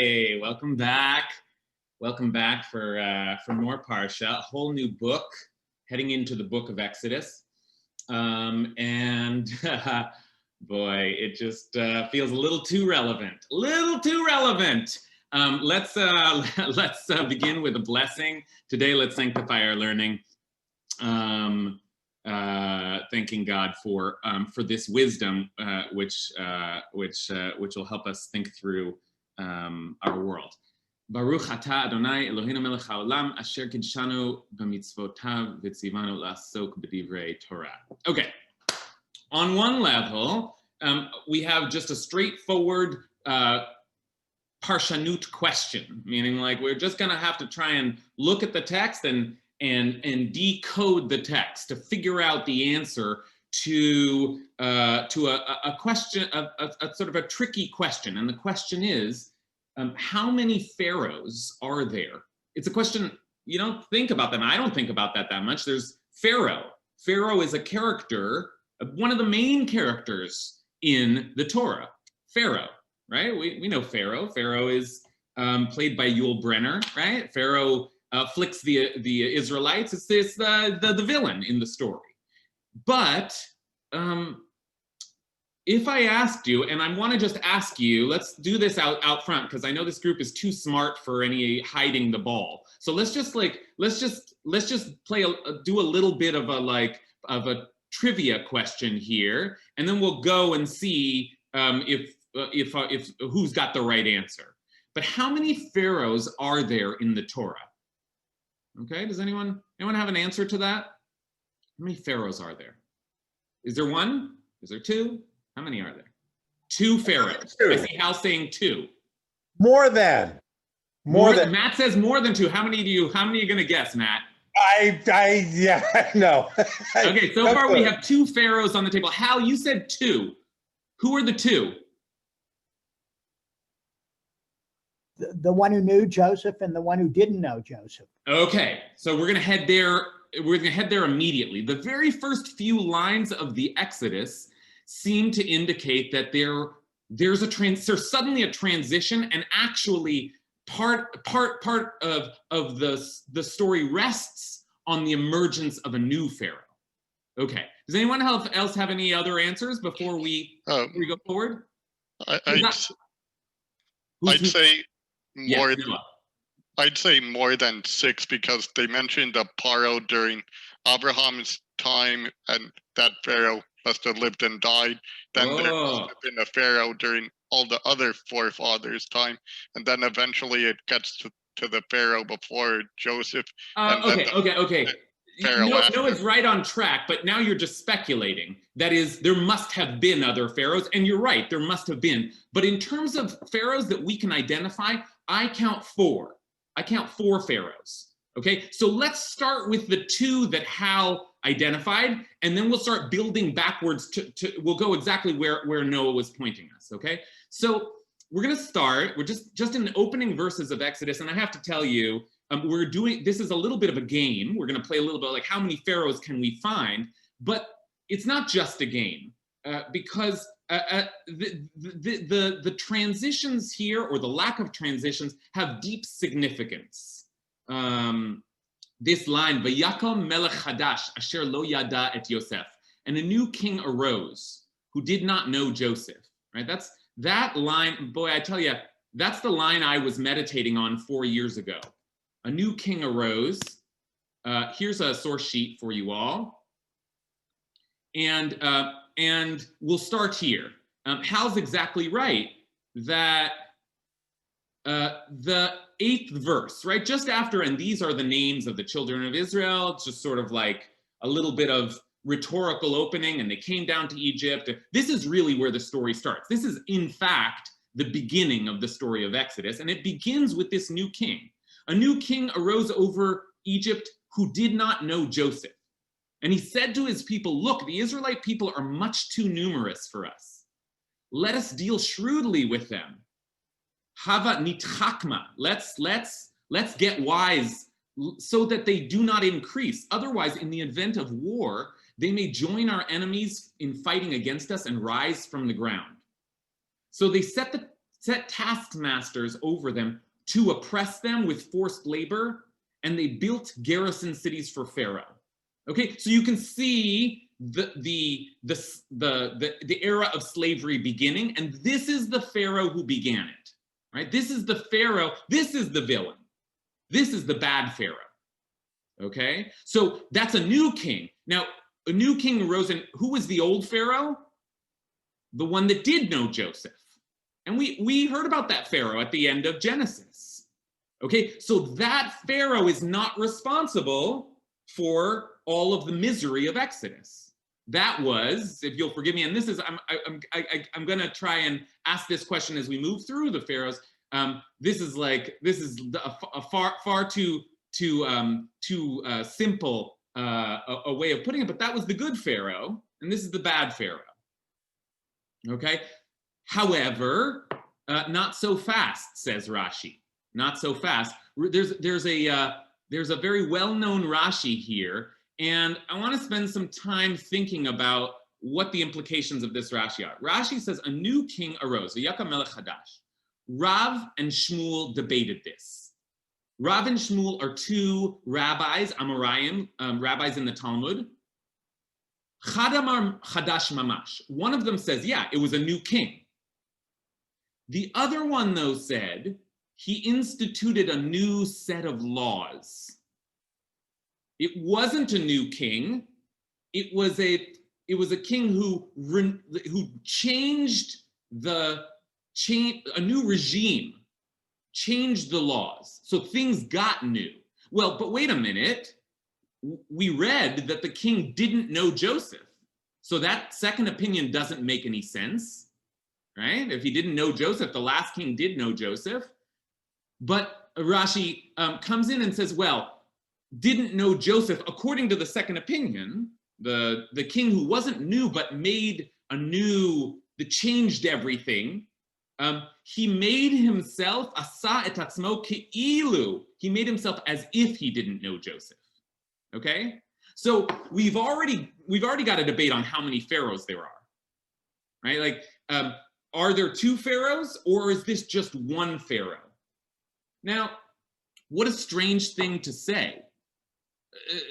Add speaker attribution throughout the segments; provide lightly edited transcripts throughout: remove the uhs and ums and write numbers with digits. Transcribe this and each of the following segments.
Speaker 1: Hi, welcome back. Welcome back for more Parsha, a whole new book, heading into the book of Exodus. Boy, it just feels a little too relevant. Let's begin with a blessing. Today, let's sanctify our learning. Thanking God for this wisdom, which will help us think through our world. Baruch atah Adonai Eloheinu melech haolam asher kidshanu b'mitzvotav v'tzivanu la'asok b'divrei Torah. Okay, on one level, we have just a straightforward Parsha Nut question, meaning like we're just going to have to try and look at the text and decode the text to figure out the answer to a question, a sort of a tricky question. And the question is, how many pharaohs are there? It's a question you don't think about them. I don't think about that much. There's Pharaoh. Pharaoh is a character, one of the main characters in the Torah. Pharaoh, right? We know Pharaoh. Pharaoh is played by Yul Brynner, right? Pharaoh flicks the Israelites. It's the villain in the story. But if I asked you, and I want to just ask you, let's do this out front because I know this group is too smart for any hiding the ball. So let's just do a little bit of a trivia question here, and then we'll go and see if who's got the right answer. But how many pharaohs are there in the Torah? Okay, does anyone have an answer to that? How many pharaohs are there? Is there one? Is there two? How many are there? Two pharaohs. I see Hal saying two.
Speaker 2: More than.
Speaker 1: Matt says more than two. How many are you going to guess, Matt?
Speaker 2: No.
Speaker 1: Okay, so far we have two pharaohs on the table. Hal, you said two. Who are the two?
Speaker 3: The one who knew Joseph and the one who didn't know Joseph.
Speaker 1: Okay, so we're going to head there. We're going to head there immediately. The very first few lines of the Exodus seem to indicate that there's suddenly a transition, and actually part of the story rests on the emergence of a new pharaoh. Okay, does anyone else have any other answers before we go forward?
Speaker 4: I'd say more. I'd say more than six, because they mentioned a Paro during Abraham's time, and that pharaoh must have lived and died. Then there must have been a pharaoh during all the other forefathers' time, and then eventually it gets to the pharaoh before Joseph.
Speaker 1: Okay. Noah's right on track, but now you're just speculating. That is, there must have been other pharaohs, and you're right, there must have been. But in terms of pharaohs that we can identify, I count four. Pharaohs. Okay, so let's start with the two that Hal identified, and then we'll start building backwards we'll go exactly where Noah was pointing us. Okay, so we're going to start. We're just in the opening verses of Exodus, and I have to tell you, this is a little bit of a game. We're going to play a little bit like how many pharaohs can we find, but it's not just a game, because the transitions here, or the lack of transitions, have deep significance. This line, "Vayakom melech chadash asher lo yada et Yosef," and a new king arose who did not know Joseph. Right? That's that line. Boy, I tell you, that's the line I was meditating on 4 years ago. A new king arose. Here's a source sheet for you all, and we'll start here. Hal's exactly right that the 8th verse, right, just after, and these are the names of the children of Israel. It's just sort of like a little bit of rhetorical opening, and they came down to Egypt. This is really where the story starts. This is, in fact, the beginning of the story of Exodus, and it begins with this new king. A new king arose over Egypt who did not know Joseph. And he said to his people, "Look, the Israelite people are much too numerous for us. Let us deal shrewdly with them. Hava nitchakma. Let's get wise so that they do not increase. Otherwise, in the event of war, they may join our enemies in fighting against us and rise from the ground." So they set set taskmasters over them to oppress them with forced labor, and they built garrison cities for Pharaoh. Okay, so you can see the era of slavery beginning, and this is the Pharaoh who began it, right? This is the Pharaoh, this is the villain. This is the bad Pharaoh, okay? So that's a new king. Now, a new king arose, and who was the old Pharaoh? The one that did know Joseph. And we heard about that Pharaoh at the end of Genesis, okay? So that Pharaoh is not responsible for all of the misery of Exodus. That was, if you'll forgive me, and this is, I'm gonna try and ask this question as we move through the Pharaohs. This is a far too simple a way of putting it, but that was the good Pharaoh, and this is the bad Pharaoh. Okay. However, not so fast, says Rashi. Not so fast. There's a very well-known Rashi here, and I want to spend some time thinking about what the implications of this Rashi are. Rashi says a new king arose, Vayakam melech hadash. Rav and Shmuel debated this. Rav and Shmuel are two rabbis, Amoraim, rabbis in the Talmud. Chad amar chadash mamash. One of them says, yeah, it was a new king. The other one, though, said he instituted a new set of laws. It wasn't a new king. It was a king who changed a new regime, changed the laws. So things got new. Well, but wait a minute. We read that the king didn't know Joseph. So that second opinion doesn't make any sense, right? If he didn't know Joseph, the last king did know Joseph. But Rashi comes in and says, well, didn't know Joseph, according to the second opinion, the king who wasn't new but made a new, that changed everything, he made himself, asa et atzmo ke'ilu, he made himself as if he didn't know Joseph. Okay, so we've already got a debate on how many pharaohs there are, right? Like, are there two pharaohs, or is this just one pharaoh? Now, what a strange thing to say.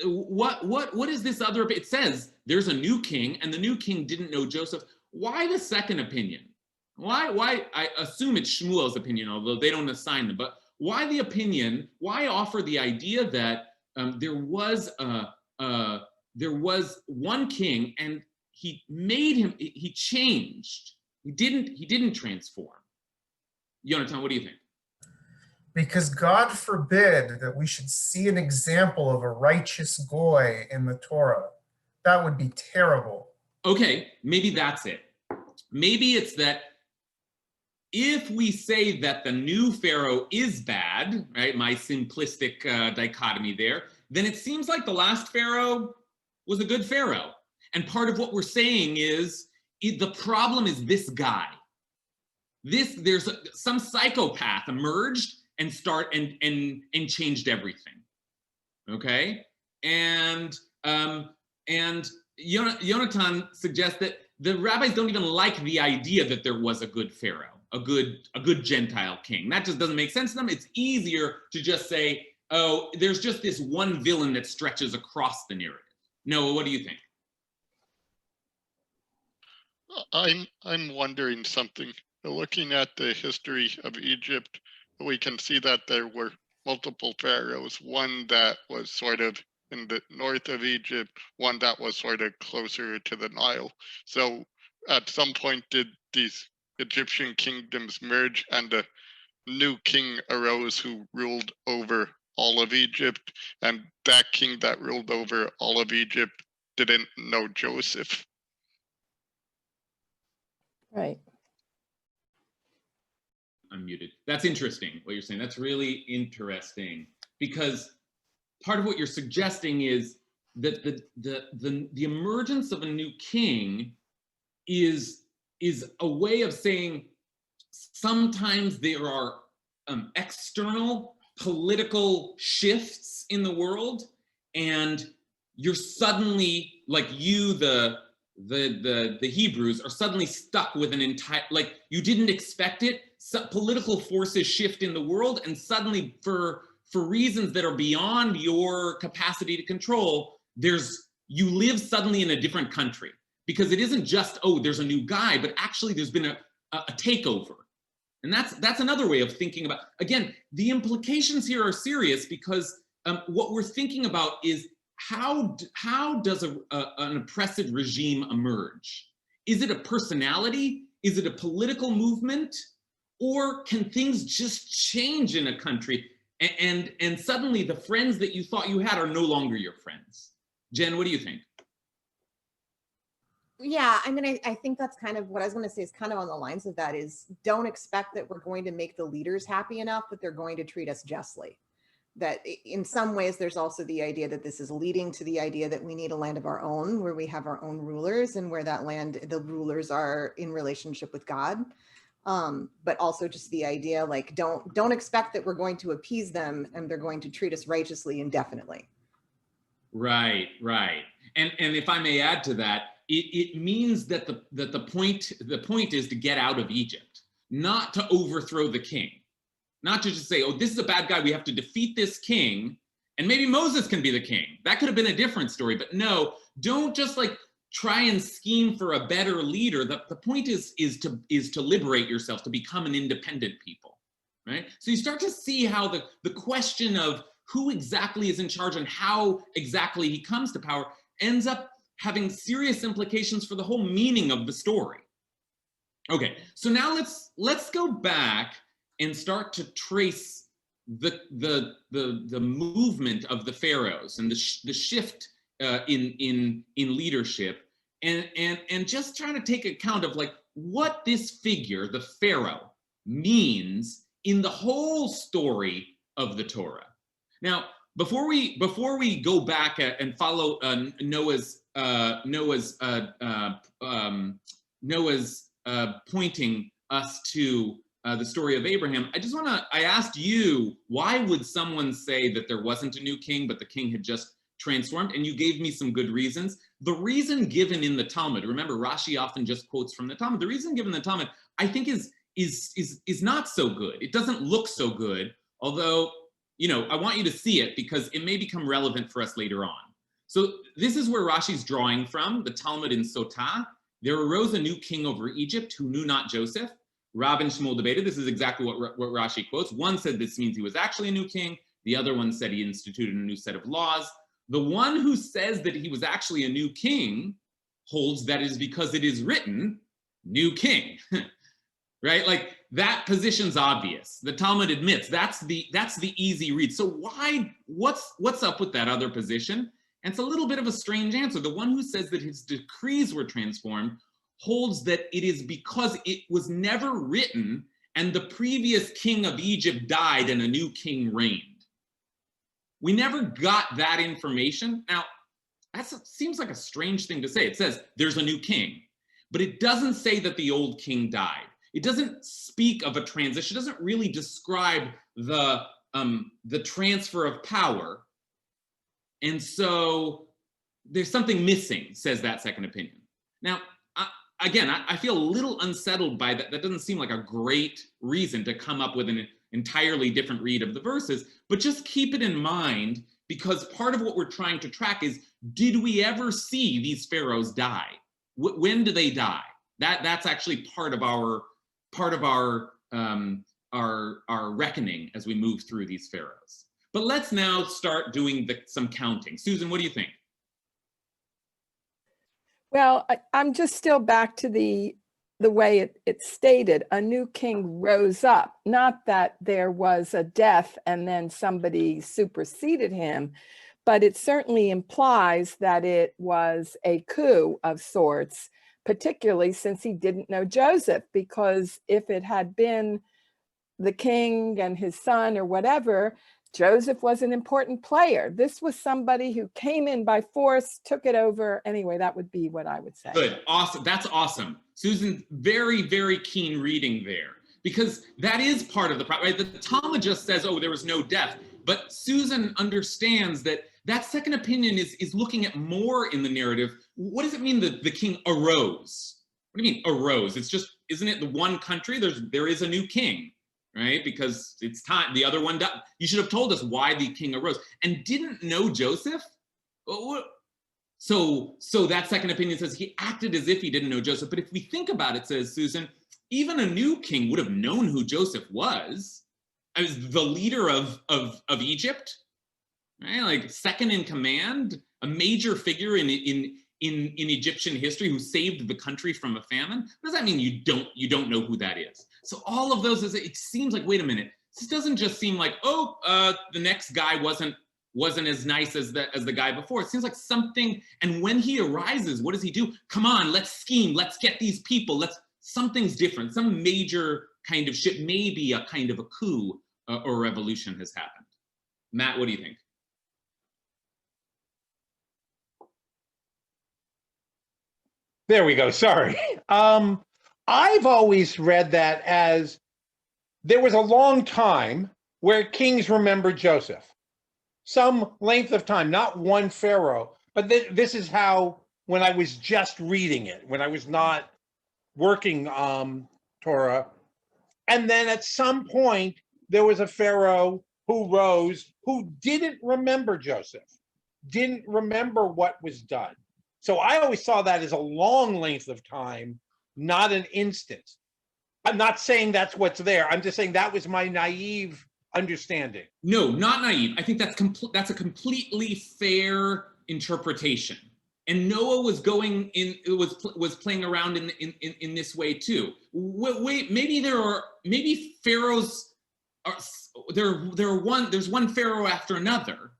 Speaker 1: What is this other? It says there's a new king, and the new king didn't know Joseph. Why the second opinion? Why? I assume it's Shmuel's opinion, although they don't assign them. But why the opinion? Why offer the idea that there was one king, and he changed. He didn't transform. Yonatan, what do you think?
Speaker 5: Because God forbid that we should see an example of a righteous goy in the Torah. That would be terrible.
Speaker 1: Okay, maybe that's it. Maybe it's that if we say that the new Pharaoh is bad, right, my simplistic dichotomy there, then it seems like the last Pharaoh was a good Pharaoh. And part of what we're saying is the problem is this guy. There's some psychopath emerged and changed everything. Okay? And Yonatan suggests that the rabbis don't even like the idea that there was a good Pharaoh, a good Gentile king. That just doesn't make sense to them. It's easier to just say, oh, there's just this one villain that stretches across the narrative. Noah, what do you think?
Speaker 4: I'm wondering something. Looking at the history of Egypt, we can see that there were multiple pharaohs, one that was sort of in the north of Egypt, one that was sort of closer to the Nile. So at some point did these Egyptian kingdoms merge and a new king arose who ruled over all of Egypt, and that king that ruled over all of Egypt didn't know Joseph.
Speaker 6: Right.
Speaker 1: Unmuted. That's interesting what you're saying. That's really interesting, because part of what you're suggesting is that the emergence of a new king is a way of saying sometimes there are external political shifts in the world, and you're suddenly, like the Hebrews are suddenly stuck with an entire, like you didn't expect it, political forces shift in the world, and suddenly for reasons that are beyond your capacity to control, you live suddenly in a different country. Because it isn't just, oh, there's a new guy, but actually there's been a takeover. And that's another way of thinking about, again, the implications here are serious, because what we're thinking about is how does an oppressive regime emerge? Is it a personality? Is it a political movement? Or can things just change in a country and suddenly the friends that you thought you had are no longer your friends? Jen, what do you think?
Speaker 6: Yeah, I mean, I think that's kind of what I was going to say, is kind of on the lines of that, is don't expect that we're going to make the leaders happy enough that they're going to treat us justly. That in some ways, there's also the idea that this is leading to the idea that we need a land of our own, where we have our own rulers, and where that land, the rulers are in relationship with God. But also just the idea, like, don't expect that we're going to appease them and they're going to treat us righteously indefinitely.
Speaker 1: Right. And if I may add to that, it means that the point is to get out of Egypt, not to overthrow the king, not to just say, oh, this is a bad guy, we have to defeat this king, and maybe Moses can be the king. That could have been a different story, but no, don't just like try and scheme for a better leader. The point is to liberate yourself, to become an independent people, right? So you start to see how the question of who exactly is in charge and how exactly he comes to power ends up having serious implications for the whole meaning of the story. Okay, so now let's go back and start to trace the movement of the pharaohs and the shift in leadership, and just trying to take account of like what this figure, the pharaoh, means in the whole story of the Torah. Now, before we go back and follow Noah's pointing us to the story of Abraham, I asked you, why would someone say that there wasn't a new king, but the king had just transformed? And you gave me some good reasons. The reason given in the Talmud, remember Rashi often just quotes from the Talmud, the reason given in the Talmud, I think is not so good. It doesn't look so good, although, I want you to see it because it may become relevant for us later on. So this is where Rashi's drawing from, the Talmud in Sotah. There arose a new king over Egypt who knew not Joseph. Rab and Shmuel debated. This is exactly what Rashi quotes. One said this means he was actually a new king. The other one said he instituted a new set of laws. The one who says that he was actually a new king holds that it is because it is written, new king. Right? Like that position's obvious. The Talmud admits that's the easy read. So what's up with that other position? And it's a little bit of a strange answer. The one who says that his decrees were transformed holds that it is because it was never written and the previous king of Egypt died and a new king reigned. We never got that information. Now, that seems like a strange thing to say. It says there's a new king, but it doesn't say that the old king died. It doesn't speak of a transition. It doesn't really describe the transfer of power. And so there's something missing, says that second opinion. Now, I feel a little unsettled by that. That doesn't seem like a great reason to come up with an entirely different read of the verses, but just keep it in mind, because part of what we're trying to track is, did we ever see these pharaohs die? When do they die? That's actually part of our reckoning as we move through these pharaohs. But let's now start doing some counting. Susan, what do you think?
Speaker 7: Well, I'm just still back to the way it's stated. A new king rose up, not that there was a death and then somebody superseded him, but it certainly implies that it was a coup of sorts, particularly since he didn't know Joseph, because if it had been the king and his son or whatever, Joseph was an important player. This was somebody who came in by force, took it over. Anyway, that would be what I would say.
Speaker 1: Good, awesome, that's awesome. Susan, very, very keen reading there, because that is part of the problem, right? The Talmud just says, oh, there was no death, but Susan understands that second opinion is looking at more in the narrative. What does it mean that the king arose? What do you mean arose? It's just isn't it the one country? There is a new king, right? Because it's time. The other one died. You should have told us why the king arose and didn't know Joseph. So that second opinion says he acted as if he didn't know Joseph. But if we think about it, says Susan, even a new king would have known who Joseph was as the leader of Egypt, right? Like second in command, a major figure in Egyptian history who saved the country from a famine. What does that mean? You don't know who that is. So all of those, it seems like, wait a minute, this doesn't just seem like, the next guy wasn't as nice as the guy before. It seems like something, and when he arises, what does he do? Come on, let's scheme, let's get these people, something's different. Some major kind of shit, maybe a kind of a coup or revolution has happened. Matt, what do you think?
Speaker 2: There we go. Sorry. I've always read that as there was a long time where kings remembered Joseph. Some length of time, not one pharaoh, but this is how, when I was just reading it, when I was not working Torah, and then at some point there was a pharaoh who rose who didn't remember Joseph, didn't remember what was done. So I always saw that as a long length of time, not an instant. I'm not saying that's what's there. I'm just saying that was my naive understanding.
Speaker 1: No, not naive. I think that's a completely fair interpretation. And Noah was going in, was playing around in this way too. Wait, maybe pharaohs are there's one pharaoh after another,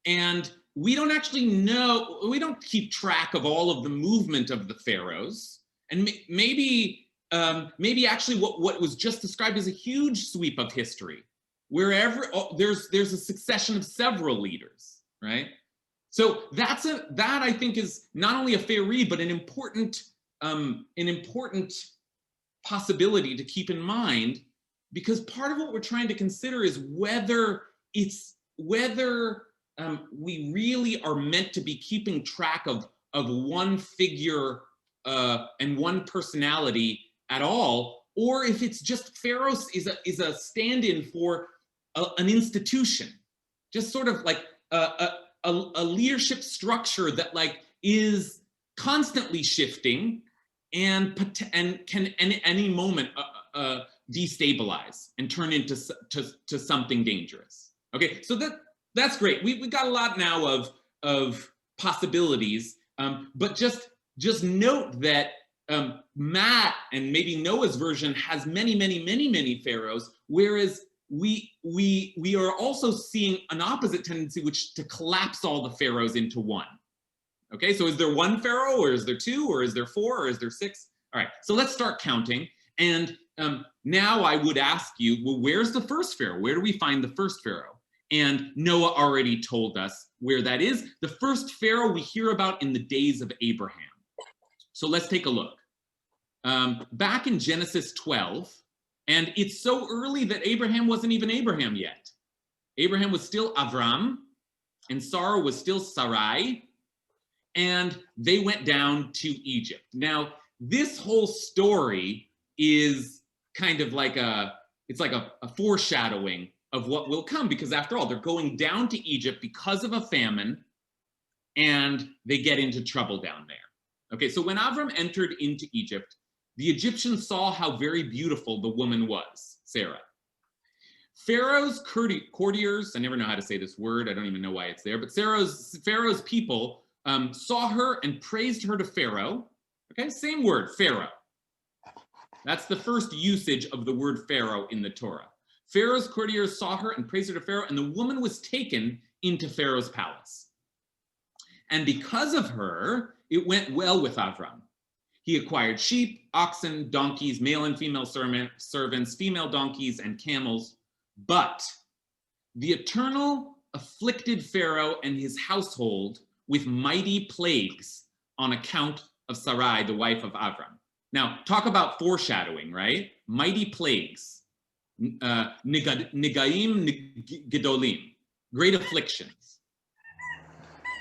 Speaker 1: and we don't actually know, we don't keep track of all of the movement of the pharaohs. And maybe actually what was just described is a huge sweep of history, wherever there's a succession of several leaders, right? So that I think is not only a fair read, but an important possibility to keep in mind, because part of what we're trying to consider is whether we really are meant to be keeping track of one figure and one personality at all, or if it's just Pharaoh is a stand-in for an institution, just sort of like a leadership structure that like is constantly shifting and can at any moment destabilize and turn into something dangerous. Okay, so that's great. We got a lot now of possibilities, but just note that Matt and maybe Noah's version has many pharaohs, whereas we are also seeing an opposite tendency, which to collapse all the pharaohs into one. Okay, so is there one pharaoh, or is there two, or is there four, or is there six? All right, so let's start counting. And now I would ask you, well, where's the first pharaoh? Where do we find the first pharaoh? And Noah already told us where that is. The first pharaoh we hear about in the days of Abraham. So let's take a look. Back in Genesis 12, and it's so early that Abraham wasn't even Abraham yet. Abraham was still Avram, and Sarah was still Sarai, and they went down to Egypt. Now, this whole story is kind of like a foreshadowing of what will come, because after all, they're going down to Egypt because of a famine, and they get into trouble down there. Okay, so when Avram entered into Egypt, the Egyptians saw how very beautiful the woman was, Sarah. Pharaoh's courtiers, I never know how to say this word, I don't even know why it's there, but Pharaoh's people saw her and praised her to Pharaoh. Okay, same word, Pharaoh. That's the first usage of the word Pharaoh in the Torah. Pharaoh's courtiers saw her and praised her to Pharaoh, and the woman was taken into Pharaoh's palace. And because of her, it went well with Avram. He acquired sheep, oxen, donkeys, male and female servants, female donkeys, and camels. But the eternal afflicted Pharaoh and his household with mighty plagues on account of Sarai, the wife of Avram. Now, talk about foreshadowing, right? Mighty plagues. Negaim gedolim, great afflictions.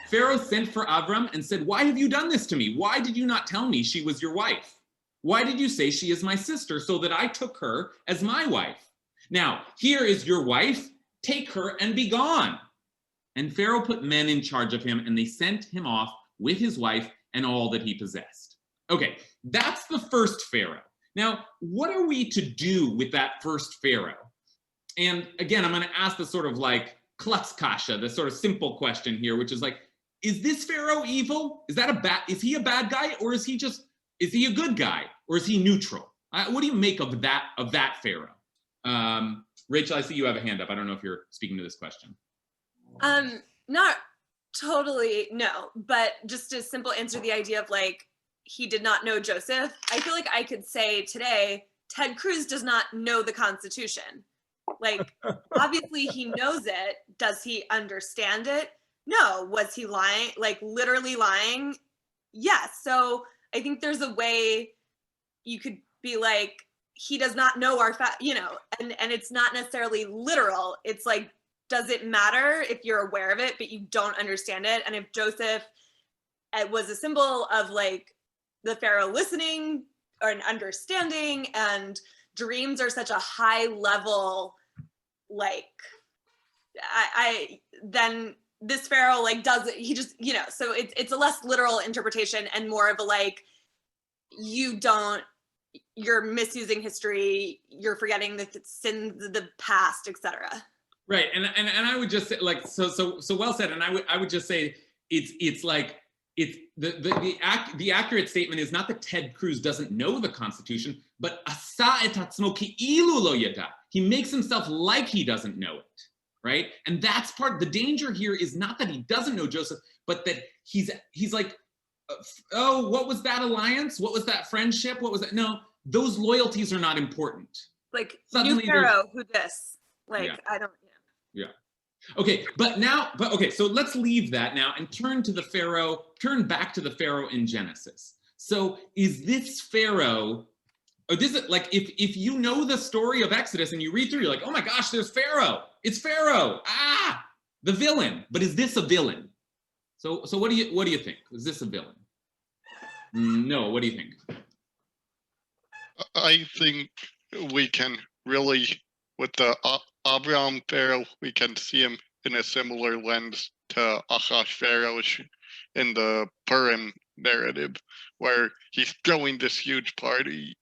Speaker 1: Pharaoh sent for Avram and said, "Why have you done this to me? Why did you not tell me she was your wife? Why did you say she is my sister, so that I took her as my wife? Now, here is your wife. Take her and be gone. And Pharaoh put men in charge of him, and they sent him off with his wife and all that he possessed. Okay, that's the first Pharaoh. Now, what are we to do with that first Pharaoh? And again, I'm going to ask the sort of like klutz kasha, the sort of simple question here, which is like, is this Pharaoh evil? Is he a bad guy, or is he a good guy, or is he neutral? What do you make of that Pharaoh? Rachel, I see you have a hand up. I don't know if you're speaking to this question.
Speaker 8: Not totally, no, but just a simple answer to the idea of like, he did not know Joseph. I feel like I could say today, Ted Cruz does not know the Constitution. Like, obviously he knows it. Does he understand it? No. Was he lying, like literally lying? Yes. So I think there's a way you could be like, he does not know our and it's not necessarily literal. It's like, does it matter if you're aware of it, but you don't understand it? And if Joseph was a symbol of like the Pharaoh listening or an understanding, and dreams are such a high level, like, then this Pharaoh like does it, he just, so it's a less literal interpretation and more of a like, you're misusing history, you're forgetting the sins of the past, etc.
Speaker 1: Right, and I would just say, like, so well said. And I would just say it's like the accurate statement is not that Ted Cruz doesn't know the Constitution, but asa et atzmo ki'ilu lo yada. He makes himself like he doesn't know it, right? And that's the danger here is not that he doesn't know Joseph, but that he's like, oh, what was that alliance? What was that friendship? What was that? No, those loyalties are not important. Like
Speaker 8: suddenly new Pharaoh, who this? Like,
Speaker 1: yeah.
Speaker 8: I don't.
Speaker 1: Yeah. Okay, okay, so let's leave that now and turn back to the Pharaoh in Genesis. So is this Pharaoh, or this is like, if you know the story of Exodus and you read through, you're like, oh my gosh, there's Pharaoh. It's Pharaoh. The villain. But is this a villain? So what do you think? Is this a villain? No, what do you think?
Speaker 4: I think we can really, with the Abraham Pharaoh, we can see him in a similar lens to Ahasuerus in the Purim narrative, where he's throwing this huge party.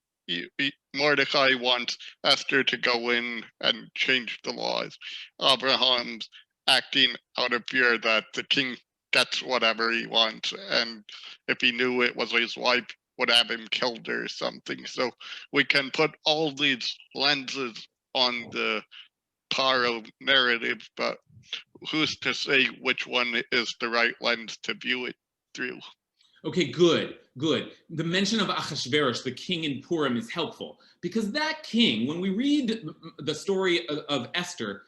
Speaker 4: Mordecai wants Esther to go in and change the laws. Abraham's acting out of fear that the king gets whatever he wants, and if he knew it was his wife, would have him killed or something. So we can put all these lenses on the Paro narrative, but who's to say which one is the right lens to view it through?
Speaker 1: Okay, good. The mention of Ahasuerus, the king in Purim, is helpful because that king, when we read the story of Esther,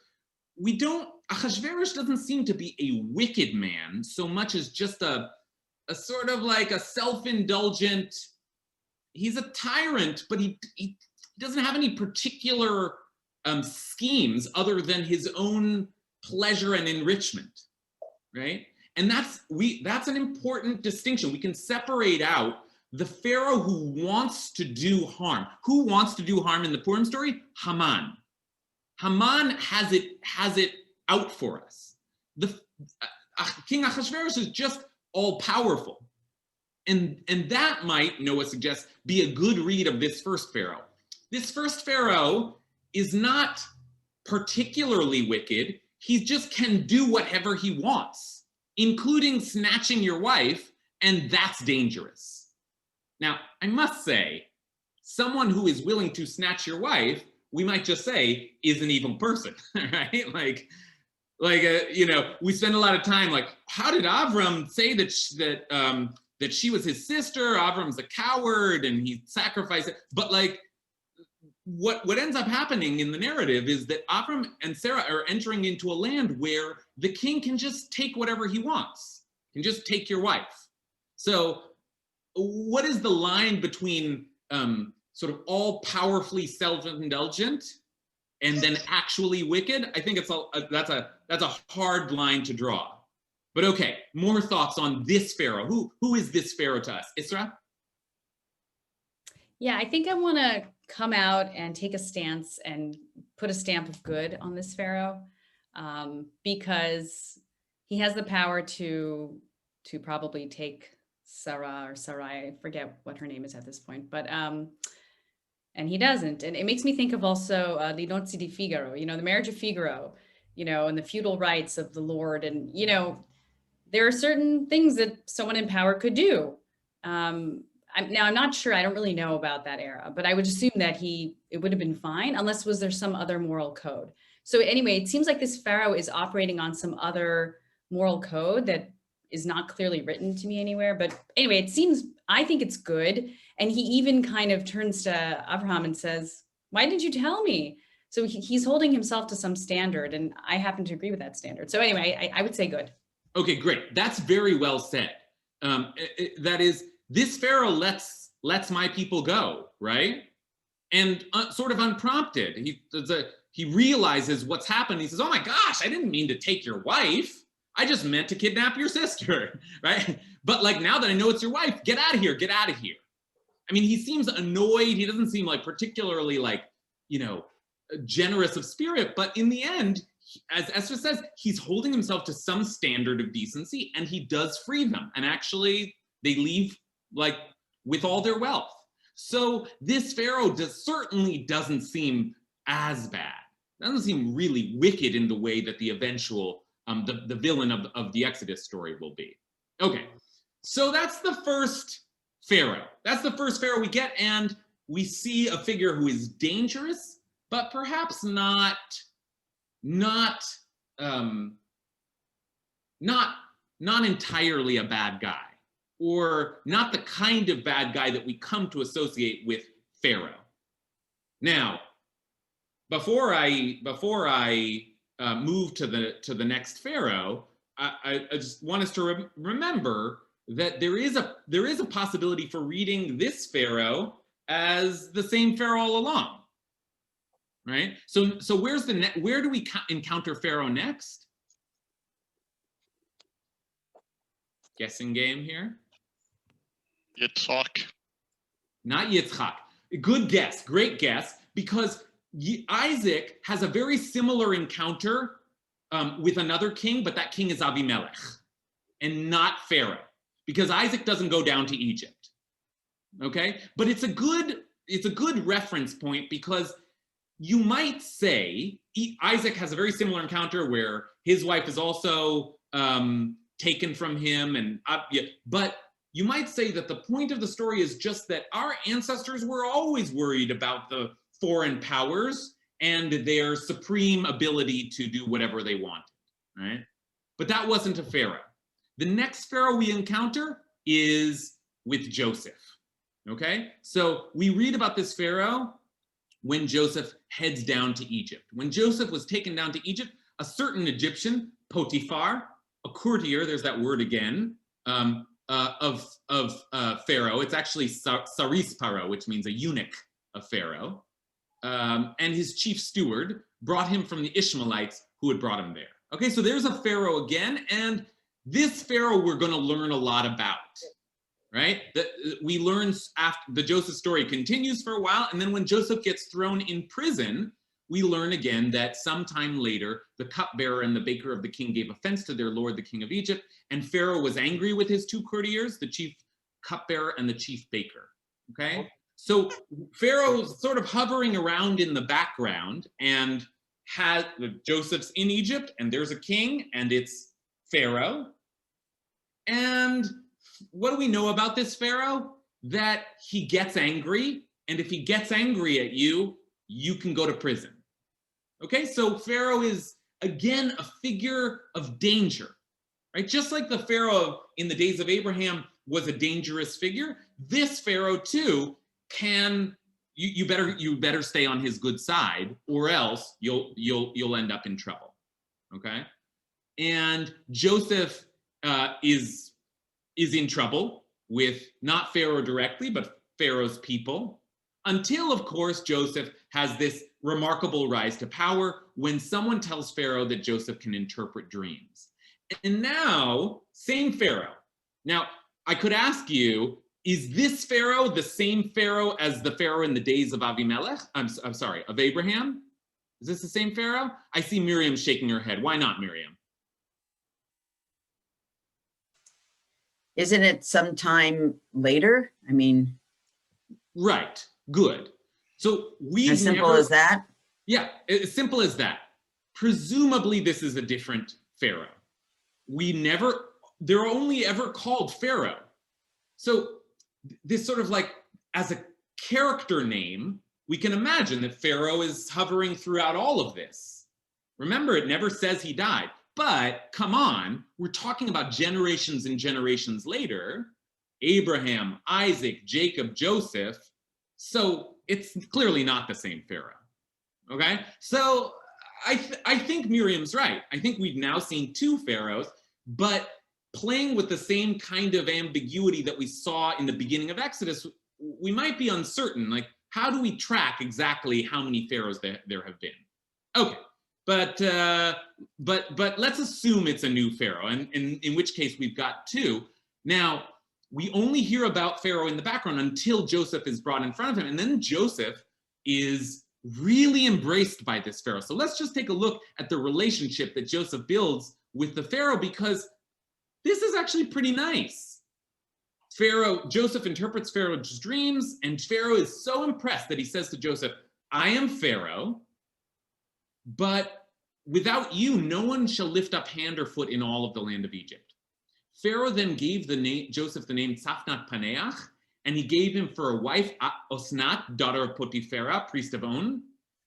Speaker 1: Ahasuerus doesn't seem to be a wicked man so much as just a sort of like a self-indulgent, he's a tyrant, but he doesn't have any particular schemes other than his own pleasure and enrichment, right? And that's an important distinction. We can separate out the Pharaoh who wants to do harm. Who wants to do harm in the Purim story? Haman. Haman has it out for us. King Ahasuerus is just all powerful. And that might, Noah suggests, be a good read of this first Pharaoh. This first Pharaoh is not particularly wicked. He just can do whatever he wants, including snatching your wife, and that's dangerous. Now, I must say, someone who is willing to snatch your wife, we might just say, is an evil person, right? Like we spend a lot of time like, how did Avram say that she was his sister? Avram's a coward and he sacrificed it. But like, what ends up happening in the narrative is that Avram and Sarah are entering into a land where the king can just take whatever he wants, can just take your wife. So what is the line between sort of all powerfully self-indulgent and then actually wicked? I think that's a hard line to draw. But okay, more thoughts on this Pharaoh. Who is this Pharaoh to us? Isra?
Speaker 9: Yeah, I think I want to come out and take a stance and put a stamp of good on this Pharaoh, because he has the power to probably take Sarah or Sarai, I forget what her name is at this point, but and he doesn't. And it makes me think of also the Nozze di Figaro, the marriage of Figaro, and the feudal rights of the Lord. And, there are certain things that someone in power could do. I'm not sure. I don't really know about that era, but I would assume that it would have been fine unless was there some other moral code. So anyway, it seems like this Pharaoh is operating on some other moral code that is not clearly written to me anywhere. But anyway, I think it's good. And he even kind of turns to Abraham and says, why didn't you tell me? So he's holding himself to some standard, and I happen to agree with that standard. So anyway, I would say good. Okay, great. That's very well said. That is, this Pharaoh lets my people go, right? And sort of unprompted, he realizes what's happened. He says, oh my gosh, I didn't mean to take your wife. I just meant to kidnap your sister, right? But like, now that I know it's your wife, get out of here, get out of here. I mean, he seems annoyed. He doesn't seem like particularly generous of spirit, but in the end, as Esther says, he's holding himself to some standard of decency, and he does free them. And actually, they leave with all their wealth. So this Pharaoh certainly doesn't seem as bad. Doesn't seem really wicked in the way that the eventual, the villain of the Exodus story will be. Okay, so that's the first Pharaoh. That's the first Pharaoh we get, and we see a figure who is dangerous, but perhaps not entirely a bad guy, or not the kind of bad guy that we come to associate with Pharaoh. Now, before I move to the next Pharaoh, I just want us to remember that there is a possibility for reading this Pharaoh as the same Pharaoh all along, right? So where do we encounter Pharaoh next? Guessing game here.
Speaker 4: Yitzhak.
Speaker 1: Not Yitzhak. Good guess, great guess, because Isaac has a very similar encounter with another king, but that king is Avimelech and not Pharaoh, because Isaac doesn't go down to Egypt. Okay, but it's a good reference point, because you might say Isaac has a very similar encounter where his wife is also taken from him, but you might say that the point of the story is just that our ancestors were always worried about the foreign powers and their supreme ability to do whatever they wanted, right? But that wasn't a Pharaoh. The next Pharaoh we encounter is with Joseph, okay? So we read about this Pharaoh when Joseph heads down to Egypt. When Joseph was taken down to Egypt, a certain Egyptian, Potiphar, a courtier, there's that word again, of Pharaoh. It's actually Saris Paro, which means a eunuch of Pharaoh. And his chief steward brought him from the Ishmaelites who had brought him there. Okay, so there's a Pharaoh again, and this Pharaoh we're going to learn a lot about, right? We learn after the Joseph story continues for a while, and then when Joseph gets thrown in prison, we learn again that sometime later, the cupbearer and the baker of the king gave offense to their lord, the king of Egypt, and Pharaoh was angry with his two courtiers, the chief cupbearer and the chief baker, okay? So Pharaoh's sort of hovering around in the background, and Joseph's in Egypt, and there's a king, and it's Pharaoh. And what do we know about this Pharaoh? That he gets angry, and if he gets angry at you, you can go to prison. Okay, so Pharaoh is, again, a figure of danger, right? Just like the Pharaoh in the days of Abraham was a dangerous figure, this Pharaoh too you better stay on his good side, or else you'll end up in trouble. Okay, and Joseph is in trouble with not Pharaoh directly, but Pharaoh's people, until, of course, Joseph has this remarkable rise to power when someone tells Pharaoh that Joseph can interpret dreams. And now, same Pharaoh. Now, I could ask you, Is this Pharaoh the same Pharaoh as the Pharaoh in the days of Avimelech? I'm sorry, of Abraham? Is this the same Pharaoh? I see Miriam shaking her head. Why not, Miriam?
Speaker 10: Isn't it sometime later? I mean,
Speaker 1: right. Good. So
Speaker 10: as simple as that?
Speaker 1: Yeah, as simple as that. Presumably, this is a different Pharaoh. They're only ever called Pharaoh. So this sort of like, as a character name, we can imagine that Pharaoh is hovering throughout all of this. Remember, it never says he died. But come on, we're talking about generations and generations later. Abraham, Isaac, Jacob, Joseph. So it's clearly not the same Pharaoh. Okay? So I think Miriam's right. I think we've now seen two Pharaohs, but playing with the same kind of ambiguity that we saw in the beginning of Exodus, we might be uncertain. Like, how do we track exactly how many Pharaohs there have been? Okay, but let's assume it's a new Pharaoh, and in which case we've got two. Now, we only hear about Pharaoh in the background until Joseph is brought in front of him, and then Joseph is really embraced by this Pharaoh. So let's just take a look at the relationship that Joseph builds with the Pharaoh, because this is actually pretty nice. Joseph interprets Pharaoh's dreams, and Pharaoh is so impressed that he says to Joseph, I am Pharaoh, but without you, no one shall lift up hand or foot in all of the land of Egypt. Pharaoh then gave Joseph the name Tzafnat Paneach, and he gave him for a wife Osnat, daughter of Potiphera, priest of On.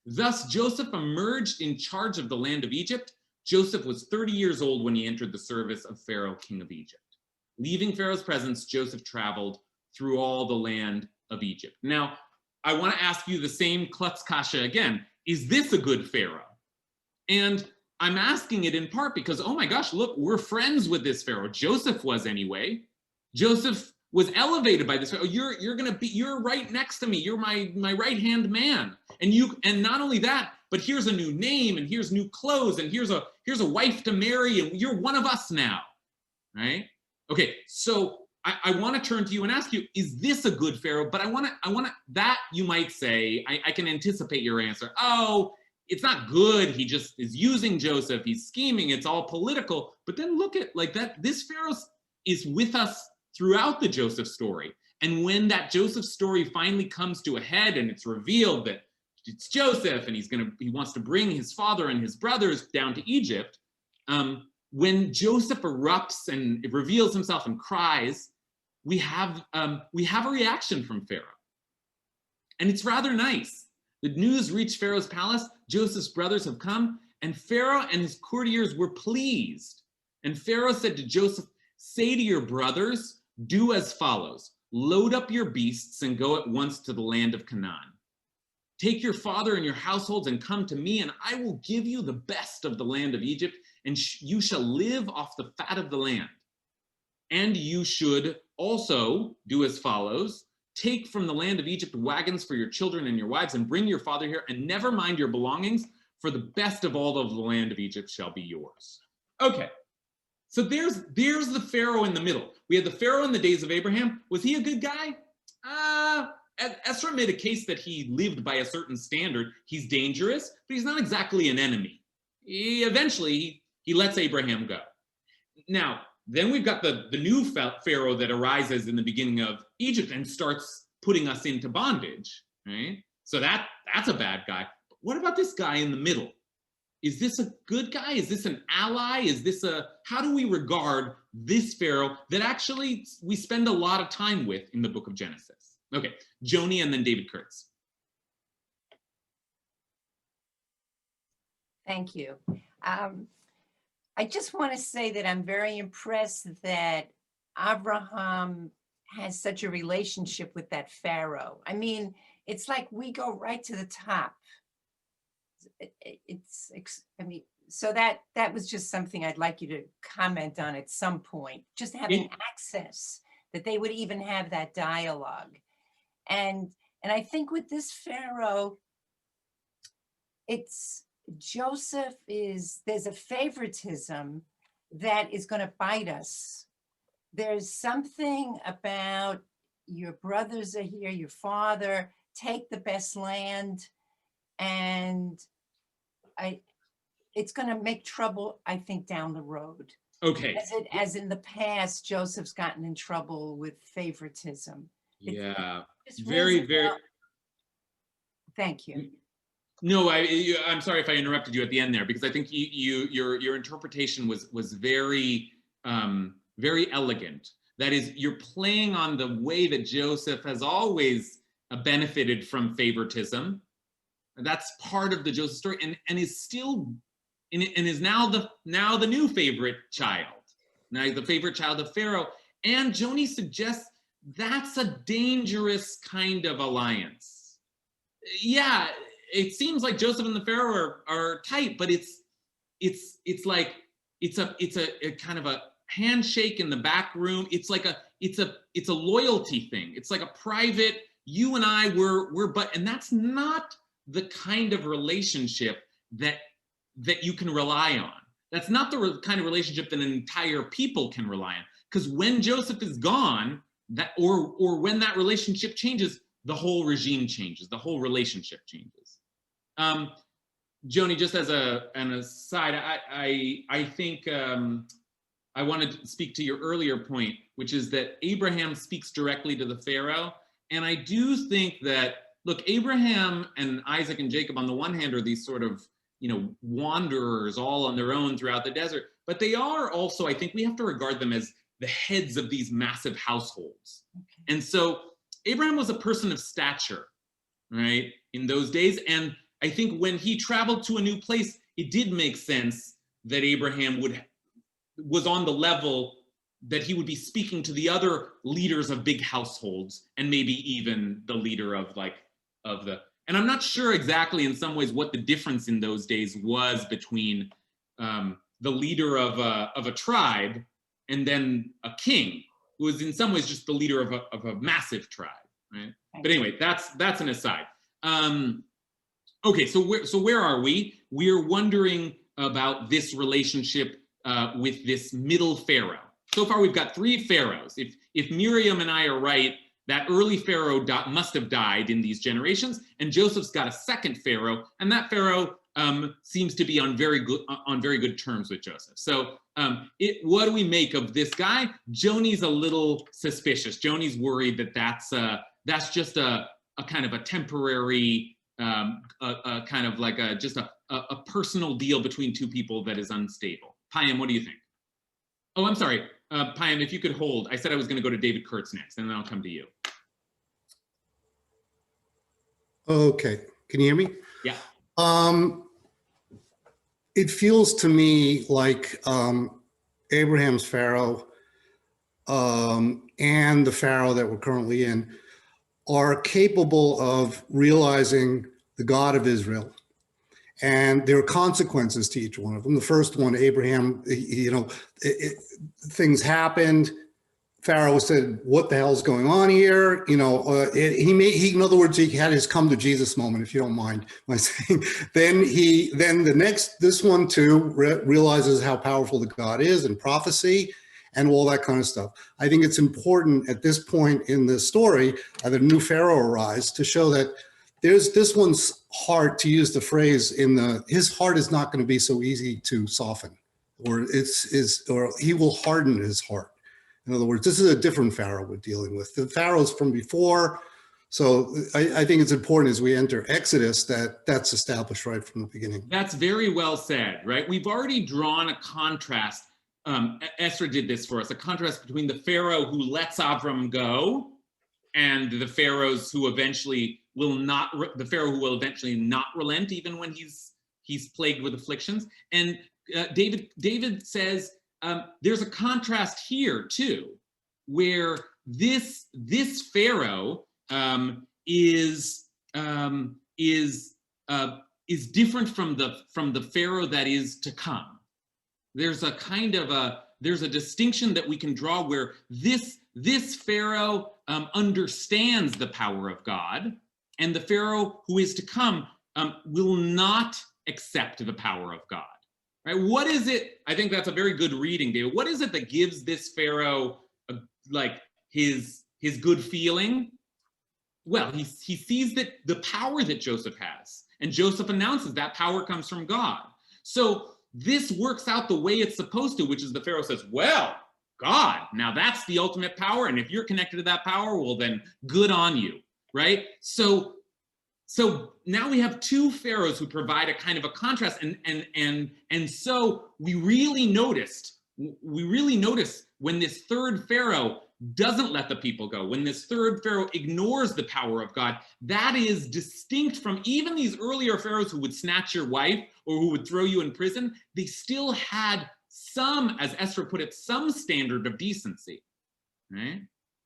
Speaker 1: Thus Joseph emerged in charge of the land of Egypt. Joseph was 30 years old when he entered the service of Pharaoh, king of Egypt. Leaving Pharaoh's presence, Joseph traveled through all the land of Egypt. Now, I want to ask you the same klutz kasha again. Is this a good Pharaoh? And I'm asking it in part because, oh my gosh, look, we're friends with this Pharaoh. Joseph was anyway. Joseph was elevated by this Pharaoh. You're right next to me. You're my right-hand man. And not only that, but here's a new name, and here's new clothes, and here's a wife to marry, and you're one of us now, right? Okay, so I want to turn to you and ask you, is this a good Pharaoh? But I want to that you might say, I can anticipate your answer. Oh, it's not good. He just is using Joseph. He's scheming. It's all political. But then look at like that. This Pharaoh is with us throughout the Joseph story. And when that Joseph story finally comes to a head and it's revealed that it's Joseph and he wants to bring his father and his brothers down to Egypt, when Joseph erupts and reveals himself and cries, we have a reaction from Pharaoh. And it's rather nice. The news reached Pharaoh's palace. Joseph's brothers have come, and Pharaoh and his courtiers were pleased. And Pharaoh said to Joseph, say to your brothers, do as follows. Load up your beasts and go at once to the land of Canaan. Take your father and your households and come to me, and I will give you the best of the land of Egypt, and you shall live off the fat of the land. And you should also do as follows. Take from the land of Egypt wagons for your children and your wives, and bring your father here, and never mind your belongings, for the best of all of the land of Egypt shall be yours. Okay, so there's the Pharaoh in the middle. We had the Pharaoh in the days of Abraham. Was he a good guy? Ezra made a case that he lived by a certain standard. He's dangerous, but he's not exactly an enemy. Eventually, he lets Abraham go. Now, then we've got the new Pharaoh that arises in the beginning of Egypt and starts putting us into bondage, right? So that's a bad guy. But what about this guy in the middle? Is this a good guy? Is this an ally? How do we regard this Pharaoh that actually we spend a lot of time with in the book of Genesis? Okay, Joni and then David Kurtz.
Speaker 11: Thank you. I just want to say that I'm very impressed that Abraham has such a relationship with that Pharaoh. I mean, it's like we go right to the top. So that was just something I'd like you to comment on at some point, just having access, that they would even have that dialogue. And I think with this Pharaoh, there's a favoritism that is going to bite us. There's something about, your brothers are here, your father, take the best land. And it's going to make trouble, I think, down the road.
Speaker 1: Okay.
Speaker 11: As in the past, Joseph's gotten in trouble with favoritism.
Speaker 1: Yeah.
Speaker 11: It's
Speaker 1: Very.
Speaker 11: Thank you.
Speaker 1: No, I'm sorry if I interrupted you at the end there, because I think your interpretation was very very elegant. That is, you're playing on the way that Joseph has always benefited from favoritism. That's part of the Joseph story, and is still and is now the new favorite child. Now the favorite child of Pharaoh. And Joni suggests that's a dangerous kind of alliance. Yeah, it seems like Joseph and the Pharaoh are tight, but it's like it's a kind of a handshake in the back room. It's like it's a loyalty thing. It's like a private, you and I but, and that's not the kind of relationship that you can rely on. That's not the kind of relationship that an entire people can rely on. Because when Joseph is gone, or when that relationship changes, the whole regime changes, the whole relationship changes. Joni, just as an aside, I think I wanted to speak to your earlier point, which is that Abraham speaks directly to the Pharaoh. And I do think that, look, Abraham and Isaac and Jacob on the one hand are these sort of, wanderers all on their own throughout the desert, but they are also, I think we have to regard them as the heads of these massive households. Okay. And so Abraham was a person of stature, right, in those days. And I think when he traveled to a new place, it did make sense that Abraham was on the level that he would be speaking to the other leaders of big households, and maybe even the leader of and I'm not sure exactly in some ways what the difference in those days was between the leader of a tribe and then a king, who was in some ways just the leader of a massive tribe, right? But anyway, that's an aside. Okay, so where are we? We're wondering about this relationship with this middle pharaoh. So far, we've got three pharaohs. If Miriam and I are right, that early pharaoh must have died in these generations, and Joseph's got a second pharaoh, and that pharaoh seems to be on very good terms with Joseph. So what do we make of this guy? Joni's a little suspicious. Joni's worried that that's just a kind of a temporary, a kind of like just a personal deal between two people that is unstable. Payam, what do you think? Oh, I'm sorry, Payam, if you could hold. I said I was going to go to David Kurtz next, and then I'll come to you.
Speaker 12: Okay, can you hear me?
Speaker 1: Yeah.
Speaker 12: It feels to me like Abraham's Pharaoh and the Pharaoh that we're currently in are capable of realizing the God of Israel. And there are consequences to each one of them. The first one, Abraham, things happened. Pharaoh said, "What the hell's going on here?" In other words, he had his come to Jesus moment, if you don't mind my saying. This one too realizes how powerful the God is and prophecy and all that kind of stuff. I think it's important at this point in the story that a new Pharaoh arrives to show that there's this one's heart, to use the phrase his heart is not going to be so easy to soften, or he will harden his heart. In other words, this is a different Pharaoh we're dealing with. The Pharaohs from before. So I think it's important as we enter Exodus that's established right from the beginning.
Speaker 1: That's very well said, right? We've already drawn a contrast. Esther did this for us, a contrast between the Pharaoh who lets Avram go and the Pharaohs who eventually will not relent even when he's plagued with afflictions. And David says there's a contrast here too, where this Pharaoh is different from the Pharaoh that is to come. There's a distinction that we can draw where this Pharaoh understands the power of God, and the Pharaoh who is to come will not accept the power of God. Right? What is it? I think that's a very good reading, David. What is it that gives this Pharaoh his his good feeling? Well, he sees that the power that Joseph has, and Joseph announces that power comes from God. So this works out the way it's supposed to, which is the Pharaoh says, well, God, now that's the ultimate power, and if you're connected to that power, well then good on you, right? So now we have two pharaohs who provide a kind of a contrast, and so we really notice when this third pharaoh doesn't let the people go, when this third pharaoh ignores the power of God. That is distinct from even these earlier pharaohs who would snatch your wife or who would throw you in prison. They still had some, as Esther put it, some standard of decency, right?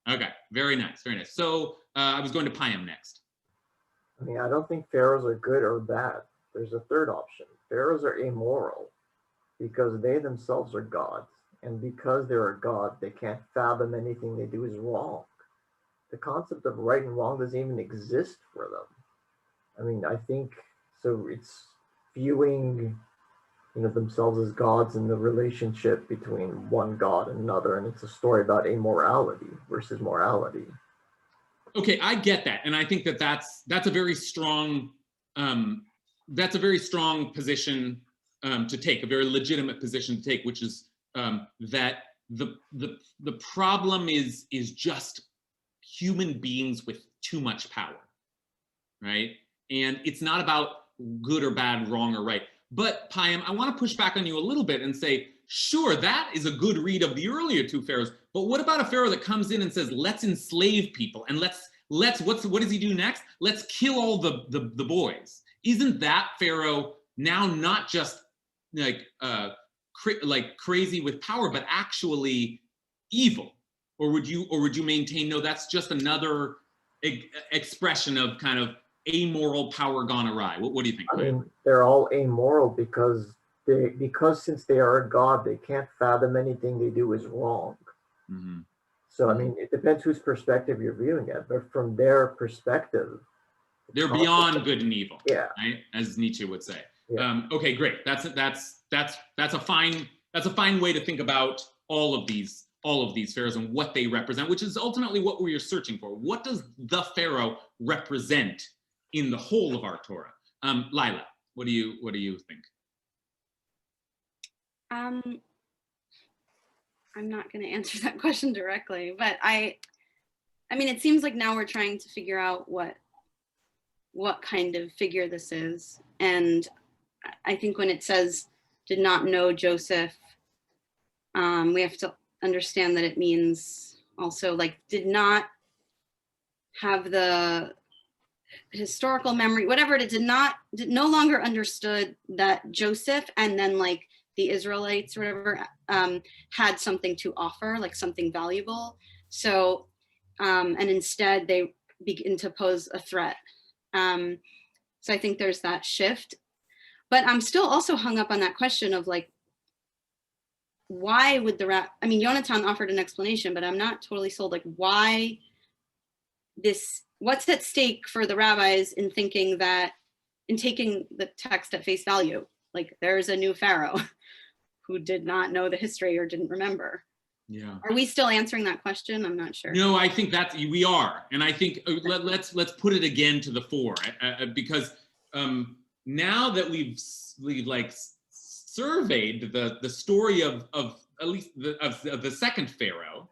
Speaker 1: Okay, very nice, very nice. So I was going to Payam next.
Speaker 13: I mean, I don't think pharaohs are good or bad. There's a third option. Pharaohs are amoral because they themselves are gods. And because they're a god, they can't fathom anything they do is wrong. The concept of right and wrong doesn't even exist for them. I mean, I think, so it's viewing, themselves as gods and the relationship between one god and another. And it's a story about amorality versus morality.
Speaker 1: Okay, I get that, and I think that's a very strong position to take, a very legitimate position to take, which is that the problem is just human beings with too much power, right? And it's not about good or bad, wrong or right. But Payam, I want to push back on you a little bit and say, sure, that is a good read of the earlier two pharaohs, but what about a pharaoh that comes in and says, let's enslave people and what does he do next? Let's kill all the boys. Isn't that pharaoh now not just like crazy with power, but actually evil? Or would you maintain, no, that's just another expression of kind of amoral power gone awry? What do you think?
Speaker 13: I mean, they're all amoral because since they are a god, they can't fathom anything they do is wrong.
Speaker 1: Mm-hmm.
Speaker 13: So, I mean, it depends whose perspective you're viewing it, but from their perspective,
Speaker 1: they're beyond good and evil.
Speaker 13: Yeah,
Speaker 1: right? As Nietzsche would say.
Speaker 13: Yeah.
Speaker 1: Okay, great. That's a fine way to think about all of these pharaohs and what they represent, which is ultimately what we are searching for. What does the pharaoh represent in the whole of our Torah? Lila, what do you think?
Speaker 14: I'm not going to answer that question directly, but I mean, it seems like now we're trying to figure out what kind of figure this is. And I think when it says did not know Joseph, we have to understand that it means also like did not have the historical memory, whatever it did no longer understood that Joseph and then like the Israelites or whatever had something to offer, like something valuable. So, and instead they begin to pose a threat. So I think there's that shift, but I'm still also hung up on that question of like, why would I mean, Yonatan offered an explanation, but I'm not totally sold, like why what's at stake for the rabbis in thinking that, in taking the text at face value, like there's a new Pharaoh who did not know the history or didn't remember.
Speaker 1: Yeah.
Speaker 14: Are we still answering that question? I'm not sure.
Speaker 1: No, I think we are, and I think let's put it again to the fore because now that we've like surveyed the story of at least of the second Pharaoh,